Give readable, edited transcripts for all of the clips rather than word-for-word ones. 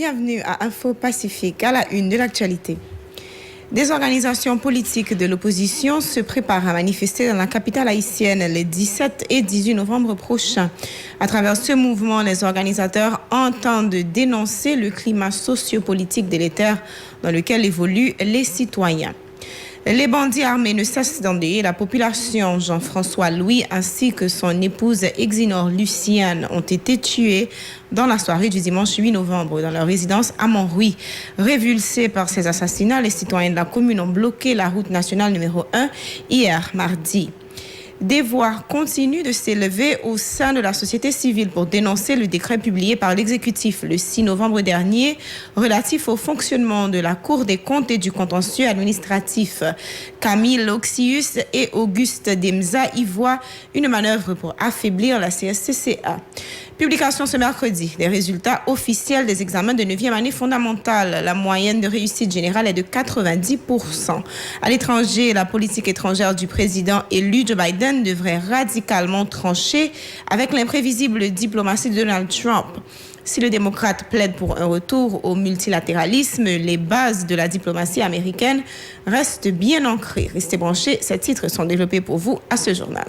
bienvenue à Info Pacifique, à la une de l'actualité. Des organisations politiques de l'opposition se préparent à manifester dans la capitale haïtienne les 17 et 18 novembre prochains. À travers ce mouvement, les organisateurs entendent dénoncer le climat sociopolitique délétère dans lequel évoluent les citoyens. Les bandits armés ne cessent d'endeuiller la population. Jean-François Louis ainsi que son épouse Exinor Luciane ont été tués dans la soirée du dimanche 8 novembre dans leur résidence à Montrouy. Révulsés par ces assassinats, les citoyens de la commune ont bloqué la route nationale numéro 1 hier mardi. Des voix continuent de s'élever au sein de la société civile pour dénoncer le décret publié par l'exécutif le 6 novembre dernier relatif au fonctionnement de la Cour des comptes et du contentieux administratif. Camille Oxius et Auguste Demza y voient une manœuvre pour affaiblir la CSCCA. Publication ce mercredi des résultats officiels des examens de 9e année fondamentale. La moyenne de réussite générale est de 90%. À l'étranger, la politique étrangère du président élu Joe Biden devrait radicalement trancher avec l'imprévisible diplomatie de Donald Trump. Si le démocrate plaide pour un retour au multilatéralisme, les bases de la diplomatie américaine restent bien ancrées. Restez branchés, ces titres sont développés pour vous à ce journal.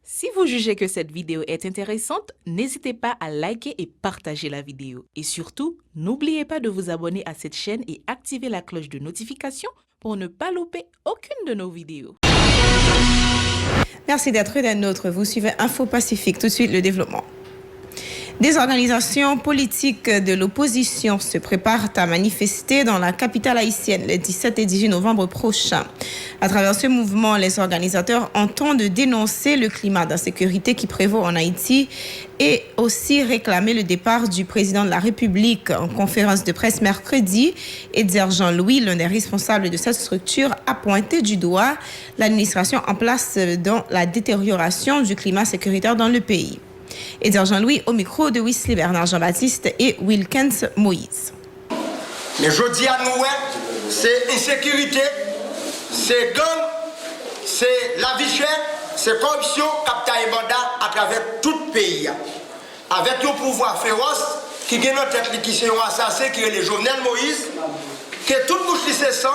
Si vous jugez que cette vidéo est intéressante, n'hésitez pas à liker et partager la vidéo. Et surtout, n'oubliez pas de vous abonner à cette chaîne et activer la cloche de notification pour ne pas louper aucune de nos vidéos. Merci d'être des nôtres. Vous suivez Info Pacifique. Tout de suite, le développement. Des organisations politiques de l'opposition se préparent à manifester dans la capitale haïtienne les 17 et 18 novembre prochains. À travers ce mouvement, les organisateurs entendent dénoncer le climat d'insécurité qui prévaut en Haïti et aussi réclamer le départ du président de la République. En conférence de presse mercredi, Edzer Jean-Louis, l'un des responsables de cette structure, a pointé du doigt l'administration en place dans la détérioration du climat sécuritaire dans le pays. Edzer Jean-Louis au micro de Wesley Bernard Jean-Baptiste et Wilkens Moïse. Mais je dis à nous, c'est insécurité, c'est gang, c'est la vie chère, c'est corruption, capta et mandat à travers tout le pays. Avec un pouvoir féroce qui gagne en tête qui sont assassins, qui est les Jovenel Moïse, que toute bouche qui se sent,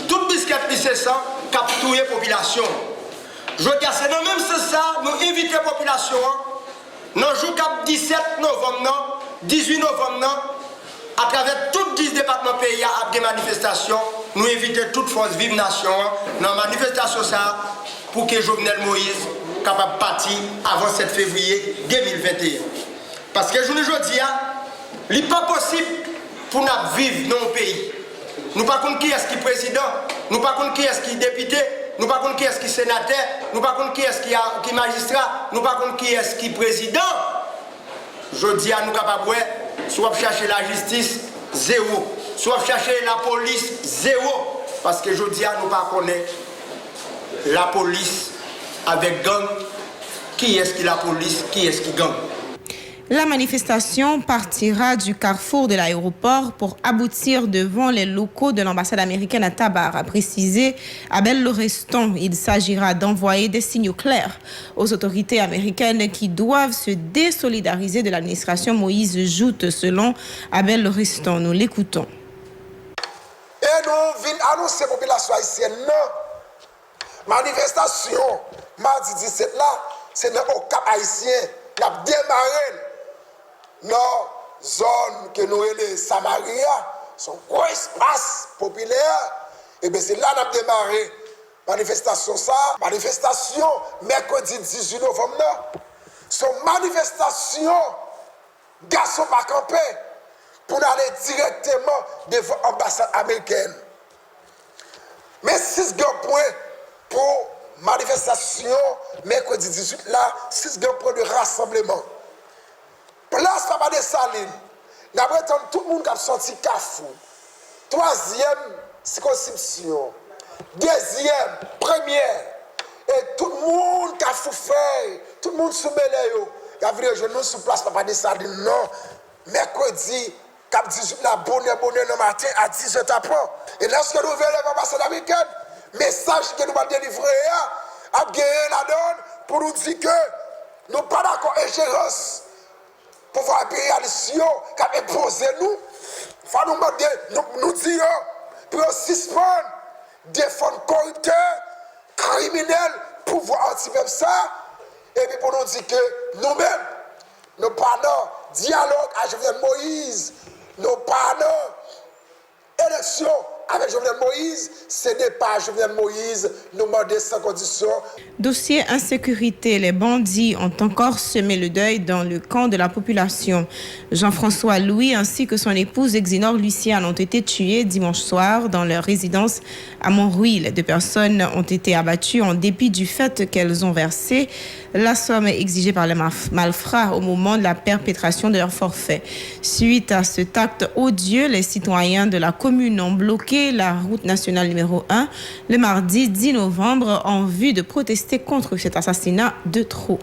toute biscuit qui se sent, capturer la population. Je dis à c'est dans même ça, nous inviter la population. Dans le jour 17 novembre, 18 novembre, à travers tous 10 départements pays, à des manifestations, nous invitons toute force vive nation dans la manifestation ça, pour que Jovenel Moïse soit capable de partir avant 7 février 2021. Parce que je vous dis, il n'est pas possible pour nous vivre dans le pays. Nous ne savons pas qui est président, nous ne savons pas qui est député. Nous ne savons pas qui est sénateur, nous ne savons pas qui est magistrat, nous ne savons pas qui est président. Je dis à nous capables, soit chercher la justice, zéro. Soit chercher la police, zéro. Parce que je dis à nous pas connaître la police avec gang. Qui est-ce qui la police, qui est-ce qui gang? La manifestation partira du carrefour de l'aéroport pour aboutir devant les locaux de l'ambassade américaine à Tabar, a précisé Abel Laureston. Il s'agira d'envoyer des signaux clairs aux autorités américaines qui doivent se désolidariser de l'administration Moïse Joute, selon Abel Laureston. Nous l'écoutons. Et nous venons annoncer à la population haïtienne, non. Manifestation, mardi 17 là, c'est au Cap haïtien, qui a démarré. Nos zones que nous les Samaria sont gros espace populaire. Et bien c'est là qu'on a démarré manifestation ça. Manifestation mercredi 18 novembre. Son manifestation garçon pas campé pour aller directement devant l'ambassade américaine. Mais 6 grands points pour manifestation mercredi 18 là, 6 grands points de rassemblement. Place Papa de Saline, d'après tout le monde qui a senti Kafou. 3e circonscription. 2e, première. Et tout le monde qui a fait, tout le monde soumet les il y a vu les jeunes sur place Papa de Saline. Non, mercredi, cap 18 la bonne le matin à 10h après. Et lorsque nous ouvrons l'ambassade américaine, message que nous allons délivrer a gagné la donne pour nous dire que nous pas d'accord ingérence. Pouvoir impérialisation qui a imposé nous faut nous demander, nous dire, pour suspendre, défendre corrupteurs, criminels, pouvoir anti-même ça, et puis pour nous dire que nous-mêmes, nous parlons dialogue avec Jovenel Moïse, nous parlons élection avec Jovenel Moïse, ce n'est pas Jovenel Moïse, nous demandons sans condition. Dossier insécurité, les bandits ont encore semé le deuil dans le camp de la population. Jean-François Louis ainsi que son épouse Exinor Luciane ont été tués dimanche soir dans leur résidence à Montrouil. Les 2 personnes ont été abattues en dépit du fait qu'elles ont versé la somme exigée par les malfrats au moment de la perpétration de leur forfait. Suite à cet acte odieux, les citoyens de la commune ont bloqué la route nationale numéro 1 le mardi 10 novembre en vue de protester contre cet assassinat de trop.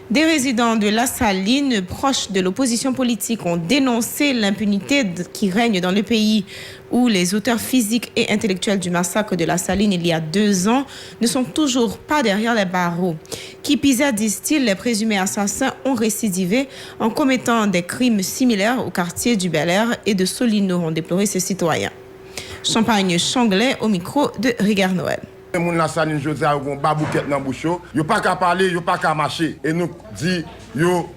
Des résidents de La Saline, proches de l'opposition politique, ont dénoncé l'impunité qui règne dans le pays, où les auteurs physiques et intellectuels du massacre de La Saline il y a 2 ans ne sont toujours pas derrière les barreaux. Qui pis est, disent-ils, les présumés assassins ont récidivé en commettant des crimes similaires au quartier du Bel-Air et de Solino, ont déploré ces citoyens. Champagne Changlais au micro de Rigard Noël. Les gens la saline jodi a gon ba bouquet dans bouche yo, yo pas qu'à parler, yo pas qu'à marcher et nous dit yo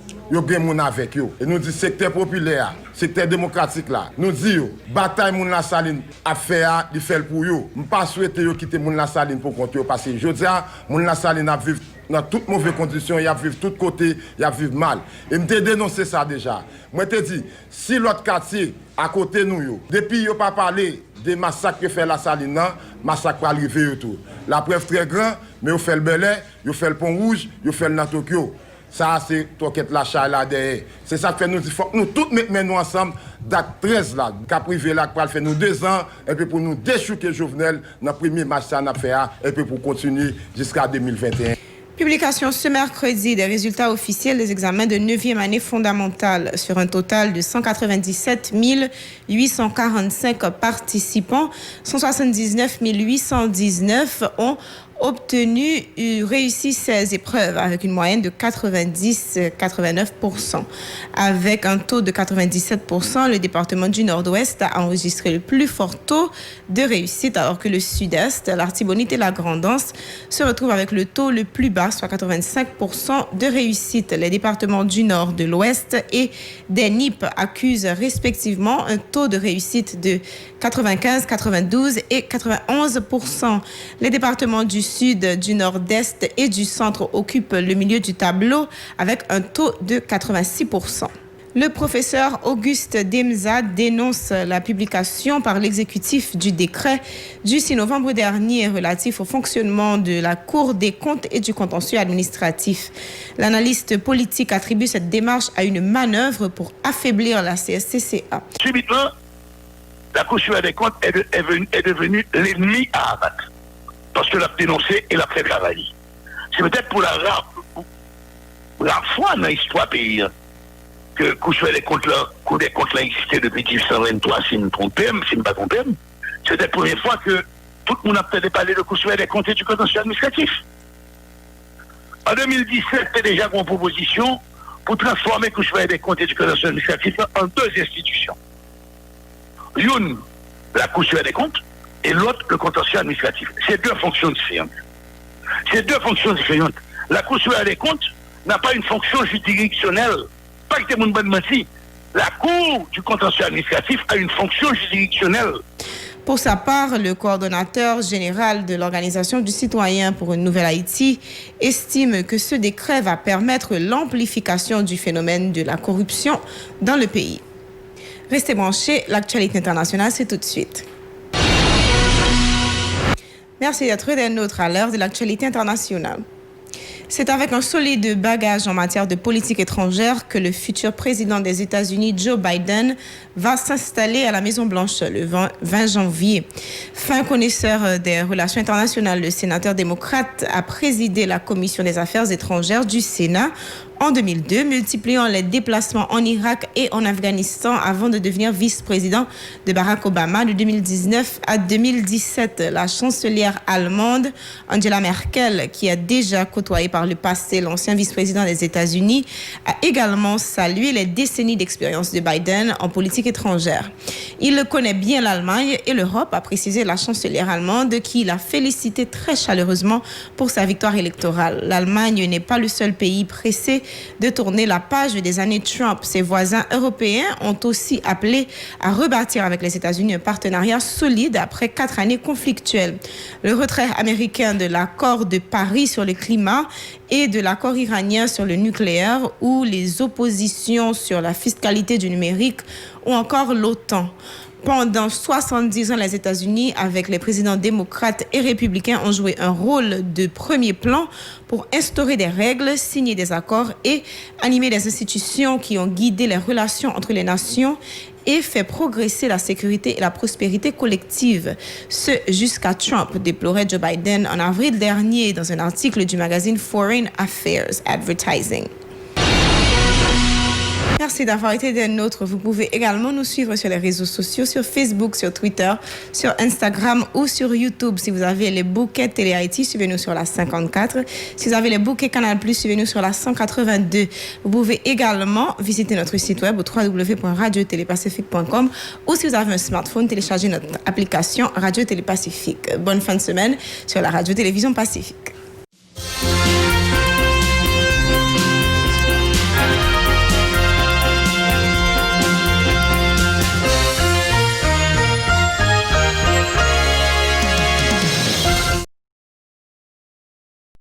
gen moun avec yo. Et nous dit secteur populaire, secteur démocratique là. Nous dit yo bataille moun la saline a faire, il fait pour yo. M pas souhaiter yo quitter moun la saline pour compte yo parce que jodi a moun la saline a vivre dans toutes mauvaises conditions, il a vivre tout côté, il a vivre mal. Et me dénoncé ça déjà. Moi te dit si l'autre quartier à côté nous yo, depuis yo pas parler des massacres que fait la saline, massacre pas arriver tout. La preuve très grand, mais yo fait le Bel-Air, yo fait le Pont Rouge, yo fait le Tokyo. Ça c'est toquette la chat là derrière. C'est ça que fait nous faut nous tous mettre nous ensemble date 13 là, cap privé là pour faire nous 2 ans et puis pour nous déchouquer Jovenel dans premier match ça n'a fait et puis pour continuer jusqu'à 2021. Publication ce mercredi des résultats officiels des examens de 9e année fondamentale. Sur un total de 197 845 participants, 179 819 ont réussi 16 épreuves avec une moyenne de 90-89%. Avec un taux de 97%, le département du Nord-Ouest a enregistré le plus fort taux de réussite, alors que le Sud-Est, l'Artibonite et la Grand'Anse se retrouvent avec le taux le plus bas, soit 85% de réussite. Les départements du Nord, de l'Ouest et des NIP accusent respectivement un taux de réussite de 95, 92 et 91%. Les départements du Sud, du Nord-Est et du Centre occupent le milieu du tableau avec un taux de 86%. Le professeur Auguste Demza dénonce la publication par l'exécutif du décret du 6 novembre dernier relatif au fonctionnement de la Cour des comptes et du contentieux administratif. L'analyste politique attribue cette démarche à une manœuvre pour affaiblir la CSCCA. Subitement, la Cour des comptes est devenue l'ennemi à abattre. Parce que l'a dénoncé et l'a fait travailler. C'est peut-être pour la fois dans l'histoire pays que le Cour des comptes a existé depuis 1923, si je ne me trompe pas. C'est peut-être la première fois que tout le monde a peut-être parlé de Cour des comptes et du contentieux administratif. En 2017, c'était déjà une proposition pour transformer le Cour des comptes et du contentieux administratif en 2 institutions. L'une, la Cour des comptes, et l'autre, le contentieux administratif. C'est 2 fonctions différentes. La Cour des comptes n'a pas une fonction juridictionnelle. Pas que tout le monde menti. La Cour du contentieux administratif a une fonction juridictionnelle. Pour sa part, le coordonnateur général de l'Organisation du citoyen pour une nouvelle Haïti estime que ce décret va permettre l'amplification du phénomène de la corruption dans le pays. Restez branchés, l'actualité internationale, c'est tout de suite. Merci d'être des nôtres à l'heure de l'actualité internationale. C'est avec un solide bagage en matière de politique étrangère que le futur président des États-Unis, Joe Biden, va s'installer à la Maison-Blanche le 20 janvier. Fin connaisseur des relations internationales, le sénateur démocrate a présidé la Commission des affaires étrangères du Sénat en 2002, multipliant les déplacements en Irak et en Afghanistan avant de devenir vice-président de Barack Obama de 2019 à 2017. La chancelière allemande Angela Merkel, qui a déjà côtoyé par le passé l'ancien vice-président des États-Unis, a également salué les décennies d'expérience de Biden en politique étrangère. Il connaît bien l'Allemagne et l'Europe, a précisé la chancelière allemande, qui l'a félicité très chaleureusement pour sa victoire électorale. L'Allemagne n'est pas le seul pays pressé de tourner la page des années Trump. Ses voisins européens ont aussi appelé à rebâtir avec les États-Unis un partenariat solide après 4 années conflictuelles. Le retrait américain de l'accord de Paris sur le climat et de l'accord iranien sur le nucléaire, ou les oppositions sur la fiscalité du numérique, ou encore l'OTAN. Pendant 70 ans, les États-Unis, avec les présidents démocrates et républicains, ont joué un rôle de premier plan pour instaurer des règles, signer des accords et animer des institutions qui ont guidé les relations entre les nations et fait progresser la sécurité et la prospérité collective. Ce jusqu'à Trump, déplorait Joe Biden en avril dernier dans un article du magazine Foreign Affairs Advertising. Merci d'avoir été des nôtres. Vous pouvez également nous suivre sur les réseaux sociaux, sur Facebook, sur Twitter, sur Instagram ou sur YouTube. Si vous avez les bouquets Télé Haïti, suivez-nous sur la 54. Si vous avez les bouquets Canal+, suivez-nous sur la 182. Vous pouvez également visiter notre site web au www.radiotélépacifique.com, ou si vous avez un smartphone, téléchargez notre application Radio Télé Pacifique. Bonne fin de semaine sur la Radio-Télévision Pacifique.